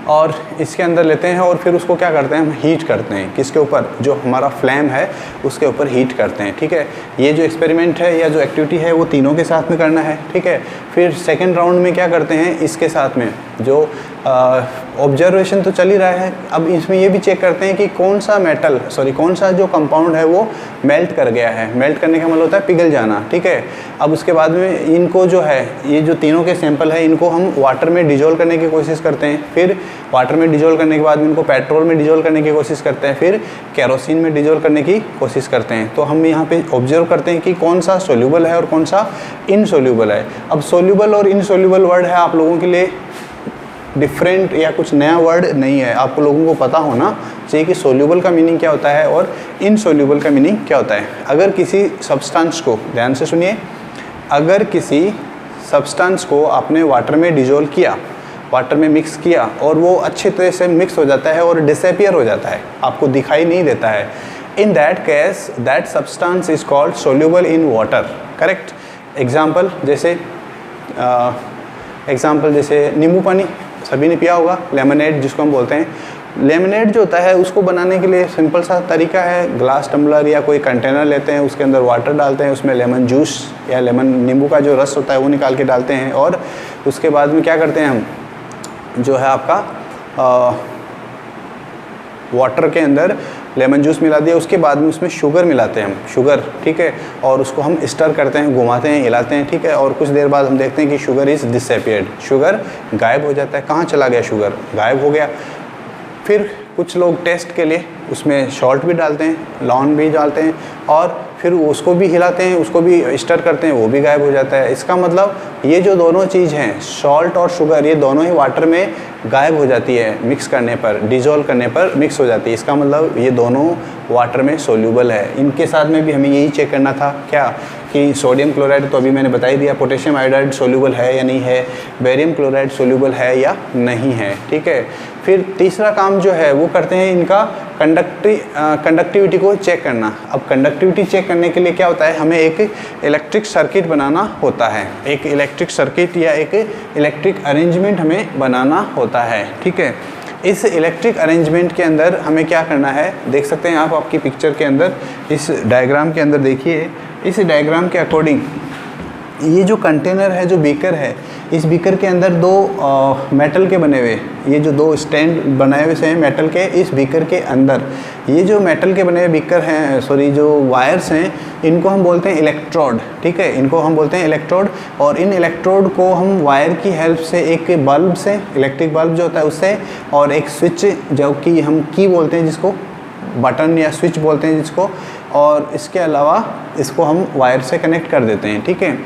और इसके अंदर लेते हैं और फिर उसको क्या करते हैं हम हीट करते हैं, किसके ऊपर, जो हमारा फ्लेम है उसके ऊपर हीट करते हैं, ठीक है। ये जो एक्सपेरिमेंट है या जो एक्टिविटी है वो तीनों के साथ में करना है, ठीक है। फिर सेकंड राउंड में क्या करते हैं, इसके साथ में जो ऑब्जर्वेशन तो चल ही रहा है, अब इसमें ये भी चेक करते हैं कि कौन सा जो कंपाउंड है वो मेल्ट कर गया है। मेल्ट करने का मतलब होता है पिघल जाना, ठीक है। अब उसके बाद में इनको जो है, ये जो तीनों के सैंपल है इनको हम वाटर में डिजोल्व करने की कोशिश करते हैं। फिर वाटर में डिजोल्व करने के बाद में इनको पेट्रोल में डिजोल्व करने की कोशिश करते हैं, फिर केरोसिन में डिजोल्व करने की कोशिश करते हैं। तो हम यहाँ पे ऑब्जर्व करते हैं कि कौन सा सोल्यूबल है और कौन सा इनसोल्यूबल है। अब सोल्यूबल और इनसोल्यूबल वर्ड है आप लोगों के लिए डिफरेंट या कुछ नया वर्ड नहीं है, आपको लोगों को पता होना चाहिए कि सोल्यूबल का मीनिंग क्या होता है और इनसोल्यूबल का मीनिंग क्या होता है। अगर किसी सब्सटेंस को, ध्यान से सुनिए, अगर किसी सब्सटेंस को आपने वाटर में डिजोल्व किया, वाटर में मिक्स किया और वो अच्छे तरह से मिक्स हो जाता है और डिसअपियर हो जाता है, आपको दिखाई नहीं देता है, in that case that substance is called soluble in water, correct. Example जैसे नींबू पानी सभी ने पिया होगा, लेमनेड जिसको हम बोलते हैं। लेमनेड जो होता है उसको बनाने के लिए सिंपल सा तरीका है, ग्लास टम्बलर या कोई कंटेनर लेते हैं, उसके अंदर वाटर डालते हैं, उसमें लेमन जूस या नींबू का जो रस होता है वो निकाल के डालते हैं और उसके बाद में क्या करते हैं हम, जो है आपका वाटर के अंदर लेमन जूस मिला दिया, उसके बाद में उसमें शुगर मिलाते हैं हम, शुगर, ठीक है। और उसको हम स्टर करते हैं, घुमाते हैं, हिलाते हैं, ठीक है। और कुछ देर बाद हम देखते हैं कि शुगर इज़ डिसअपियर्ड, शुगर गायब हो जाता है। कहाँ चला गया शुगर, गायब हो गया। फिर कुछ लोग टेस्ट के लिए उसमें सॉल्ट भी डालते हैं, लौंग भी डालते हैं और फिर उसको भी हिलाते हैं, उसको भी स्टर करते हैं, वो भी गायब हो जाता है। इसका मतलब ये जो दोनों चीज़ हैं, सॉल्ट और शुगर, ये दोनों ही वाटर में गायब हो जाती है, मिक्स करने पर, डिजोल्व करने पर मिक्स हो जाती है। इसका मतलब ये दोनों वाटर में सोल्यूबल है। इनके साथ में भी हमें यही चेक करना था क्या, कि सोडियम क्लोराइड तो अभी मैंने बता ही दिया, पोटेशियम आयोडाइड सोल्यूबल है या नहीं है, बेरियम क्लोराइड सोल्यूबल है या नहीं है, ठीक है। फिर तीसरा काम जो है वो करते हैं इनका कंडक्टिविटी को चेक करना। अब कंडक्टिविटी चेक करने के लिए क्या होता है, हमें एक इलेक्ट्रिक सर्किट बनाना होता है, एक इलेक्ट्रिक सर्किट या एक इलेक्ट्रिक अरेंजमेंट हमें बनाना होता है, ठीक है। इस इलेक्ट्रिक अरेंजमेंट के अंदर हमें क्या करना है, देख सकते हैं आप आपकी पिक्चर के अंदर, इस डायग्राम के अंदर देखिए, इस डायग्राम के अकॉर्डिंग ये जो कंटेनर है, जो बीकर है, इस बीकर के अंदर दो मेटल के बने हुए, ये जो दो स्टैंड बनाए हुए हैं मेटल के, इस बीकर के अंदर ये जो मेटल के बने हुए बीकर हैं, जो वायर्स हैं, इनको हम बोलते हैं इलेक्ट्रोड, ठीक है। इनको हम बोलते हैं इलेक्ट्रोड। और इन इलेक्ट्रोड को हम वायर की हेल्प से, एक बल्ब से, इलेक्ट्रिक बल्ब जो होता है उससे, और एक स्विच जो कि हम की बोलते हैं जिसको, बटन या स्विच बोलते हैं जिसको, और इसके अलावा इसको हम वायर से कनेक्ट कर देते हैं, ठीक है।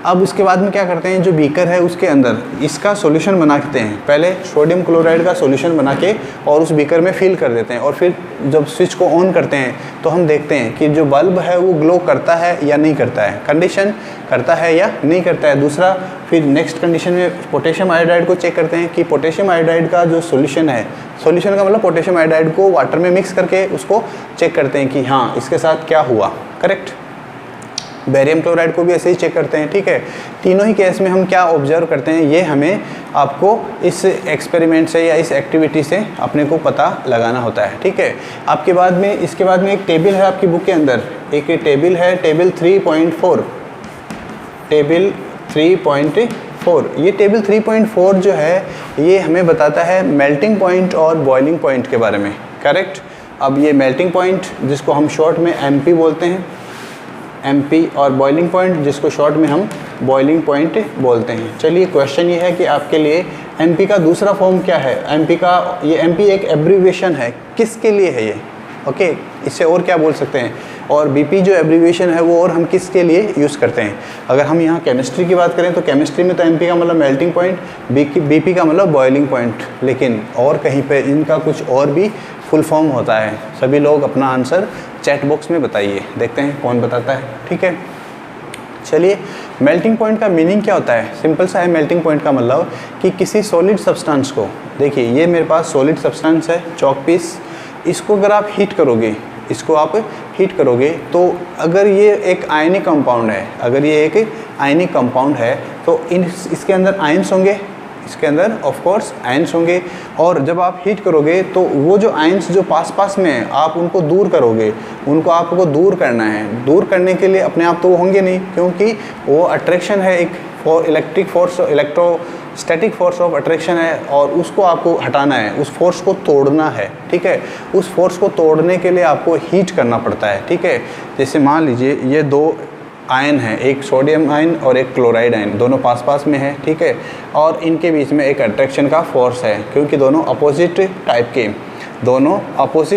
अब उसके बाद में क्या करते हैं, जो बीकर है उसके अंदर इसका सॉल्यूशन बनाते हैं, पहले सोडियम क्लोराइड का सॉल्यूशन बना के और उस बीकर में फिल कर देते हैं, और फिर जब स्विच को ऑन करते हैं तो हम देखते हैं कि जो बल्ब है वो ग्लो करता है या नहीं करता है, कंडीशन करता है या नहीं करता है। दूसरा, फिर नेक्स्ट कंडीशन में पोटेशियम आयोडाइड को चेक करते हैं कि पोटेशियम आयोडाइड का जो सॉल्यूशन है, सॉल्यूशन का मतलब पोटेशियम आयोडाइड को वाटर में मिक्स करके उसको चेक करते हैं कि हाँ इसके साथ क्या हुआ, करेक्ट। बेरियम क्लोराइड को भी ऐसे ही चेक करते हैं, ठीक है। तीनों ही केस में हम क्या ऑब्जर्व करते हैं, ये हमें आपको इस एक्सपेरिमेंट से या इस एक्टिविटी से अपने को पता लगाना होता है, ठीक है। आपके बाद में, इसके बाद में एक टेबल है आपकी बुक के अंदर, एक टेबल है, टेबल 3.4, टेबल 3.4। ये टेबल 3.4 जो है ये हमें बताता है मेल्टिंग पॉइंट और बॉइलिंग पॉइंट के बारे में, करेक्ट। अब ये मेल्टिंग पॉइंट जिसको हम शॉर्ट में MP बोलते हैं, MP, और बॉइलिंग पॉइंट जिसको शॉर्ट में हम बॉइलिंग पॉइंट बोलते हैं। चलिए क्वेश्चन ये है कि आपके लिए MP का दूसरा फॉर्म क्या है। MP का, ये MP एक एब्रीविएशन है, किसके लिए है ये, ओके, इससे और क्या बोल सकते हैं। और BP जो एब्रीविएशन है वो और हम किसके लिए यूज़ करते हैं। अगर हम यहाँ केमिस्ट्री की बात करें तो केमिस्ट्री में तो MP का मतलब मेल्टिंग पॉइंट, BP का मतलब बॉइलिंग पॉइंट, लेकिन और कहीं पे इनका कुछ और भी फुल फॉर्म होता है। सभी लोग अपना आंसर चैट बॉक्स में बताइए, देखते हैं कौन बताता है। ठीक है, चलिए मेल्टिंग पॉइंट का मीनिंग क्या होता है? सिंपल सा है मेल्टिंग पॉइंट का मतलब कि किसी सॉलिड सब्सटेंस को, देखिए ये मेरे पास सॉलिड सब्सटेंस है चॉक पीस, इसको अगर आप हीट करोगे, इसको आप हीट करोगे तो अगर ये एक आयनिक कंपाउंड है, अगर ये एक आयनिक कंपाउंड है तो इसके अंदर आयंस होंगे, इसके अंदर ऑफ कोर्स आयंस होंगे, और जब आप हीट करोगे तो वो जो आयंस जो पास पास में है आप उनको दूर करोगे, उनको आपको दूर करना है। दूर करने के लिए अपने आप तो वो होंगे नहीं, क्योंकि वो अट्रैक्शन है, एक electric force, electrostatic force of attraction है, और उसको आपको हटाना है, उस फोर्स को तोड़ना है। ठीक है, उस फोर्स को तोड़ने के लिए आपको हीट करना पड़ता है। ठीक है, जैसे मान लीजिए ये दो आयन है, एक सोडियम आयन और एक क्लोराइड आयन, दोनों पास पास में है। ठीक है, और इनके बीच में एक अट्रैक्शन का फोर्स है, क्योंकि दोनों अपोजिट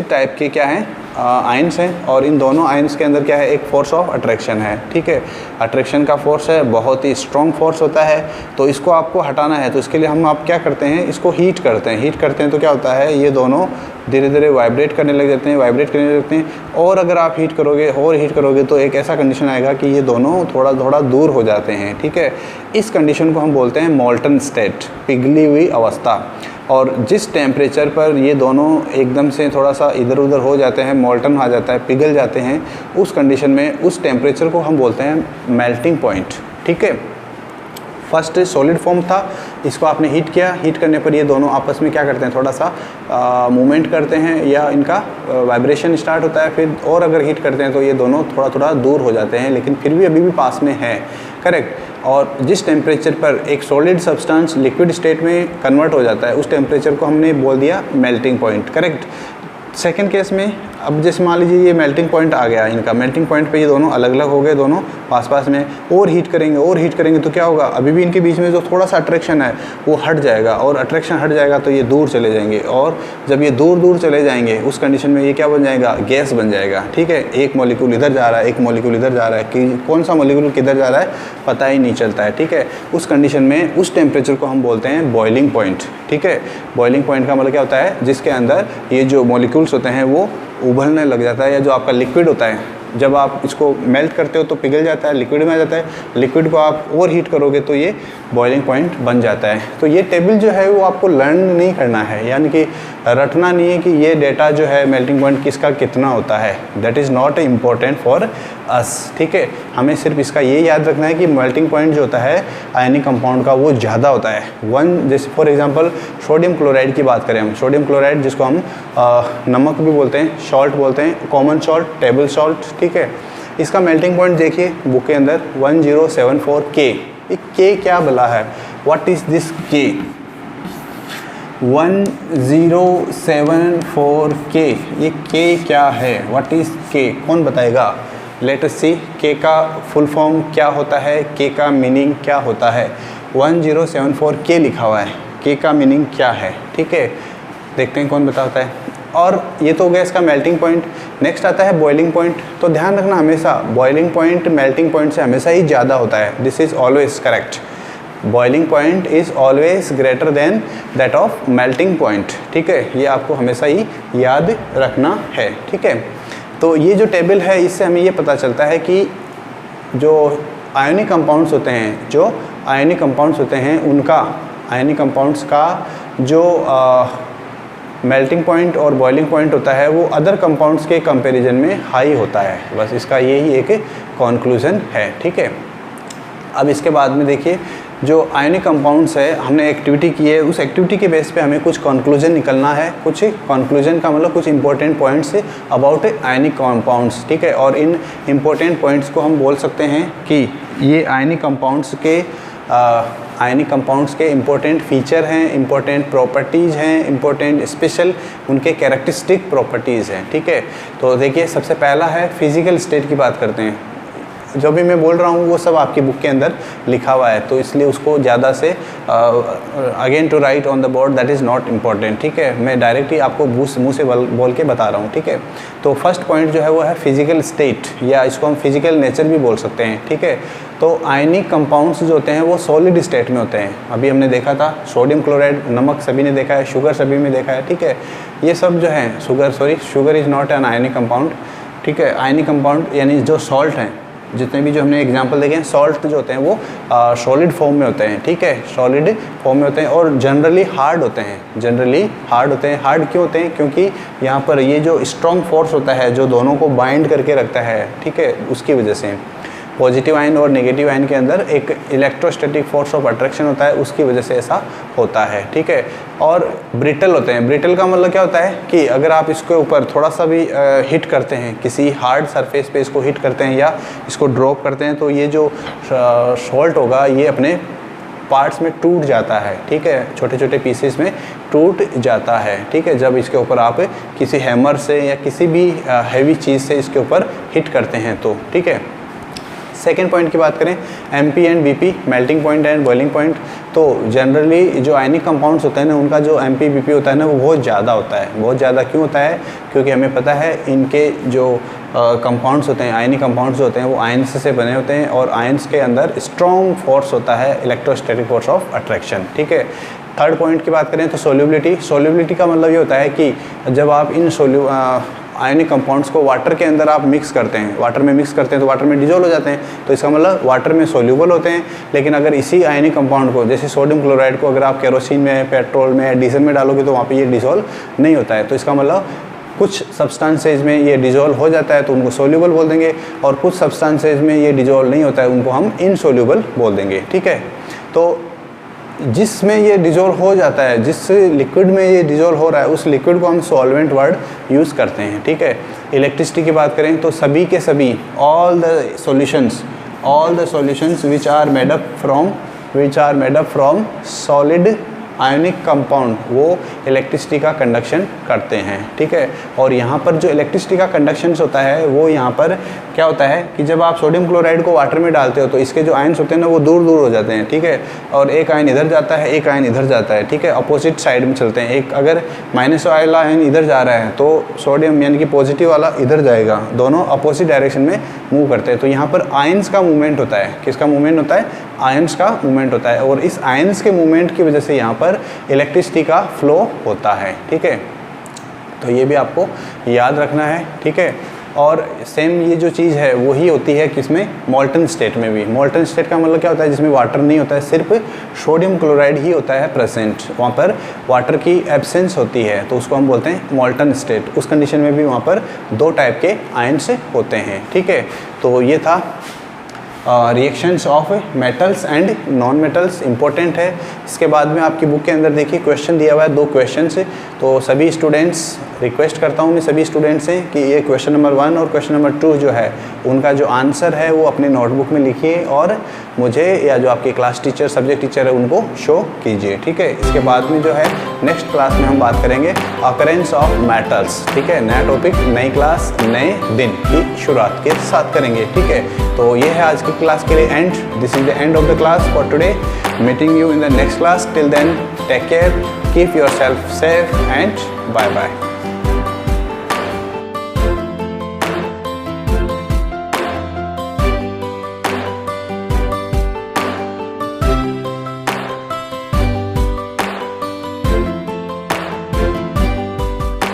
टाइप के क्या हैं, आयंस हैं, और इन दोनों आयंस के अंदर क्या है, एक फोर्स ऑफ अट्रैक्शन है। ठीक है, अट्रैक्शन का फोर्स है, बहुत ही स्ट्रॉन्ग फोर्स होता है, तो इसको आपको हटाना है। तो इसके लिए आप क्या करते हैं, इसको हीट करते हैं। तो क्या होता है, ये दोनों धीरे धीरे वाइब्रेट करने लग जाते हैं, और अगर आप हीट करोगे तो एक ऐसा कंडीशन आएगा कि ये दोनों थोड़ा थोड़ा दूर हो जाते हैं। ठीक है, इस कंडीशन को हम बोलते हैं मोल्टन स्टेट, पिघली हुई अवस्था। और जिस टेम्परेचर पर ये दोनों एकदम से थोड़ा सा इधर उधर हो जाते हैं, मोल्टन आ जाता है, पिघल जाते हैं, उस कंडीशन में उस टेम्परेचर को हम बोलते हैं मेल्टिंग पॉइंट। ठीक है, फर्स्ट सॉलिड फॉर्म था, इसको आपने हीट किया, हीट करने पर ये दोनों आपस में क्या करते हैं, थोड़ा सा मूवमेंट करते हैं, या इनका वाइब्रेशन स्टार्ट होता है। फिर और अगर हीट करते हैं तो ये दोनों थोड़ा थोड़ा दूर हो जाते हैं, लेकिन फिर भी अभी भी पास में है। करेक्ट, और जिस टेम्परेचर पर एक सॉलिड सब्सटेंस लिक्विड स्टेट में कन्वर्ट हो जाता है, उस टेम्परेचर को हमने बोल दिया melting point. Correct, second case में अब जैसे मान लीजिए ये मेल्टिंग पॉइंट आ गया, इनका मेल्टिंग पॉइंट पे ये दोनों अलग अलग हो गए, दोनों पास पास में, और हीट करेंगे तो क्या होगा, अभी भी इनके बीच में जो थोड़ा सा अट्रैक्शन है वो हट जाएगा, और अट्रैक्शन हट जाएगा तो ये दूर चले जाएंगे, और जब ये दूर चले जाएंगे उस कंडीशन में ये क्या बन जाएगा, गैस बन जाएगा। ठीक है, एक मॉलिक्यूल इधर जा रहा है, एक मॉलिक्यूल इधर जा रहा है, कि कौन सा मॉलिक्यूल किधर जा रहा है पता ही नहीं चलता है। ठीक है, उस कंडीशन में उस टेम्परेचर को हम बोलते हैं बॉइलिंग पॉइंट। ठीक है, बॉइलिंग पॉइंट का मतलब क्या होता है, जिसके अंदर ये जो मॉलिक्यूल्स होते हैं वो उबलने लग जाता है, या जो आपका लिक्विड होता है, जब आप इसको मेल्ट करते हो तो पिघल जाता है, लिक्विड में आ जाता है, लिक्विड को आप ओवर हीट करोगे तो ये बॉइलिंग पॉइंट बन जाता है। तो ये टेबल जो है वो आपको लर्न नहीं करना है, यानी कि रटना नहीं है कि ये डेटा जो है मेल्टिंग पॉइंट किसका कितना होता है, that is not important for us. ठीक है, हमें सिर्फ इसका ये याद रखना है कि मेल्टिंग पॉइंट जो होता है आयनिक कंपाउंड का वो ज़्यादा होता है। जैसे फॉर एग्जांपल सोडियम क्लोराइड की बात करें हम, सोडियम क्लोराइड जिसको हम नमक भी बोलते हैं, सॉल्ट बोलते हैं, कॉमन सॉल्ट, टेबल सॉल्ट। ठीक है, इसका मेल्टिंग पॉइंट देखिए बुक के अंदर 1074 K। ये K क्या भला है, what is this K? 1074 K, ये K क्या है, व्हाट इज़ K, कौन बताएगा? लेट अस सी K का फुल फॉर्म क्या होता है, K का मीनिंग क्या होता है। 1074 K लिखा हुआ है, K का मीनिंग क्या है। ठीक है, देखते हैं कौन बताता है। और ये तो हो गया इसका मेल्टिंग पॉइंट। नेक्स्ट आता है बॉइलिंग पॉइंट। तो ध्यान रखना हमेशा बॉइलिंग पॉइंट मेल्टिंग पॉइंट से हमेशा ही ज़्यादा होता है, this is always correct. Boiling point is always greater than that of melting point. ठीक है, ये आपको हमेशा ही याद रखना है। ठीक है, तो ये जो टेबल है इससे हमें ये पता चलता है कि जो आयनिक कंपाउंड्स होते हैं, उनका आयनिक कंपाउंड्स का जो मेल्टिंग पॉइंट और बॉइलिंग पॉइंट होता है वो अदर कंपाउंड्स के कंपैरिजन में हाई होता है। बस इसका यही एक कंक्लूजन है। ठीक है, अब इसके बाद में देखिए जो आयनिक कंपाउंड्स है, हमने एक्टिविटी की है, उस एक्टिविटी के बेस पे हमें कुछ कंक्लूजन निकलना है। कुछ कंक्लूजन का मतलब कुछ important points about ionic compounds. ठीक है, और इन इंपॉर्टेंट पॉइंट्स को हम बोल सकते हैं कि ये आयनिक कंपाउंड्स के इंपॉर्टेंट फीचर हैं, इंपॉर्टेंट प्रॉपर्टीज़ हैं, इंपॉर्टेंट स्पेशल उनके कैरेक्टरिस्टिक प्रॉपर्टीज़ हैं। ठीक है, तो देखिए सबसे पहला है फिजिकल स्टेट की बात करते हैं। जो भी मैं बोल रहा हूँ वो सब आपकी बुक के अंदर लिखा हुआ है, तो इसलिए उसको ज़्यादा से again to write on the board that is not important. ठीक है, मैं डायरेक्टली आपको मुँह से बोल के बता रहा हूँ। ठीक है, तो फर्स्ट पॉइंट जो है वो है फिजिकल स्टेट, या इसको हम फिजिकल नेचर भी बोल सकते हैं। ठीक है, तो आयनिक कंपाउंड्स जो होते हैं वो सॉलिड स्टेट में होते हैं। अभी हमने देखा था सोडियम क्लोराइड, नमक सभी ने देखा है, शुगर सभी में देखा है। ठीक है, ये सब जो है sugar is not an ionic compound. ठीक है। आयनिक कंपाउंड यानी जो सॉल्ट हैं, जितने भी जो हमने एग्जांपल देखे हैं, सॉल्ट जो होते हैं वो सॉलिड फॉर्म में होते हैं, ठीक है, सॉलिड फॉर्म में होते हैं और जनरली हार्ड होते हैं, जनरली हार्ड होते हैं। हार्ड क्यों होते हैं? क्योंकि यहाँ पर ये जो स्ट्रॉन्ग फोर्स होता है जो दोनों को बाइंड करके रखता है, ठीक है, उसकी वजह से पॉजिटिव आयन और नेगेटिव आयन के अंदर एक इलेक्ट्रोस्टैटिक फोर्स ऑफ अट्रैक्शन होता है, उसकी वजह से ऐसा होता है, ठीक है। और ब्रिटल होते हैं। ब्रिटल का मतलब क्या होता है कि अगर आप इसके ऊपर थोड़ा सा भी हिट करते हैं, किसी हार्ड सरफेस पे इसको हिट करते हैं या इसको ड्रॉप करते हैं, तो ये जो सॉल्ट होगा ये अपने पार्ट्स में टूट जाता है, ठीक है, छोटे छोटे पीसेस में टूट जाता है, ठीक है, जब इसके ऊपर आप किसी हैमर से या किसी भी हैवी चीज़ से इसके ऊपर हिट करते हैं तो, ठीक है। सेकेंड पॉइंट की बात करें, MP and BP, melting point and boiling point, तो जनरली जो आयनिक कंपाउंड्स होते हैं ना, उनका जो MP BP होता है ना, वो बहुत ज़्यादा होता है। बहुत ज़्यादा क्यों होता है? क्योंकि हमें पता है इनके जो कंपाउंड्स होते हैं, आयनिक कंपाउंड्स होते हैं, वो आयंस से बने होते हैं और आयंस के अंदर स्ट्रॉन्ग फोर्स होता है, इलेक्ट्रोस्टैटिक फोर्स ऑफ अट्रैक्शन, ठीक है। थर्ड पॉइंट की बात करें तो सोल्यूबिलिटी। सोल्यूबिलिटी का मतलब ये होता है कि जब आप इन आयनिक कंपाउंड्स को वाटर के अंदर आप मिक्स करते हैं, वाटर में मिक्स करते हैं तो वाटर में डिजोल्व हो जाते हैं, तो इसका मतलब वाटर में सोल्यूबल होते हैं। लेकिन अगर इसी आयनिक कंपाउंड को, जैसे सोडियम क्लोराइड को, अगर आप केरोसिन में, पेट्रोल में, डीजल में डालोगे तो वहाँ पे ये डिजोल्व नहीं होता है। तो इसका मतलब कुछ सब्सटेंसेज में ये डिजोल्व हो जाता है तो उनको सोल्यूबल बोल देंगे, और कुछ सब्सटेंसेज में ये डिजोल्व नहीं होता है उनको हम इनसोल्यूबल बोल देंगे, ठीक है। तो जिसमें ये डिजोल्व हो जाता है, जिस लिक्विड में ये डिजोल्व हो रहा है, उस लिक्विड को हम सॉल्वेंट वर्ड यूज़ करते हैं, ठीक है। इलेक्ट्रिसिटी की बात करें तो सभी के सभी all the solutions which are made up from solid ionic compound वो इलेक्ट्रिसिटी का कंडक्शन करते हैं, ठीक है। और यहाँ पर जो इलेक्ट्रिसिटी का कंडक्शन होता है वो यहाँ पर क्या होता है कि जब आप सोडियम क्लोराइड को वाटर में डालते हो तो इसके जो आयन्स होते हैं ना वो दूर दूर हो जाते हैं, ठीक है, और एक आयन इधर जाता है, एक आयन इधर जाता है, ठीक है, अपोजिट साइड में चलते हैं। एक अगर माइनस वाला आयन इधर जा रहा है तो सोडियम यानी कि पॉजिटिव वाला इधर जाएगा, दोनों अपोजिट डायरेक्शन में मूव करते हैं। तो यहाँ पर आयन्स का मूवमेंट होता है, किसका मूवमेंट होता है? आयन्स का मूवमेंट होता है, और इस आयन्स के मूवमेंट की वजह से यहाँ पर इलेक्ट्रिसिटी का फ्लो होता है, ठीक है। तो ये भी आपको याद रखना है, ठीक है। और सेम ये जो चीज़ है वही होती है किसमें? मॉल्टन स्टेट में भी। मॉल्टन स्टेट का मतलब क्या होता है? जिसमें वाटर नहीं होता है, सिर्फ सोडियम क्लोराइड ही होता है प्रेजेंट, वहाँ पर वाटर की एब्सेंस होती है, तो उसको हम बोलते हैं मॉल्टन स्टेट। उस कंडीशन में भी वहाँ पर दो टाइप के आयन्स होते हैं, ठीक है। तो ये था reactions of metals and non metals, important है। इसके बाद में आपकी बुक के अंदर देखिए क्वेश्चन दिया हुआ है, 2 क्वेश्चन से। तो सभी स्टूडेंट्स, रिक्वेस्ट करता हूँ मैं सभी स्टूडेंट्स से कि ये क्वेश्चन नंबर 1 और क्वेश्चन नंबर 2 जो है उनका जो आंसर है वो अपने नोटबुक में लिखिए और मुझे या जो आपके क्लास टीचर, सब्जेक्ट टीचर है उनको शो कीजिए, ठीक है। इसके बाद में जो है नेक्स्ट क्लास में हम बात करेंगे अकरेंस ऑफ मेटल्स, ठीक है। नया टॉपिक, नई क्लास, नए दिन की शुरुआत के साथ करेंगे, ठीक है। तो ये है आज की क्लास के लिए end. This is the end of the class for today. Meeting you in the next class. Till then take care, keep yourself safe and bye bye.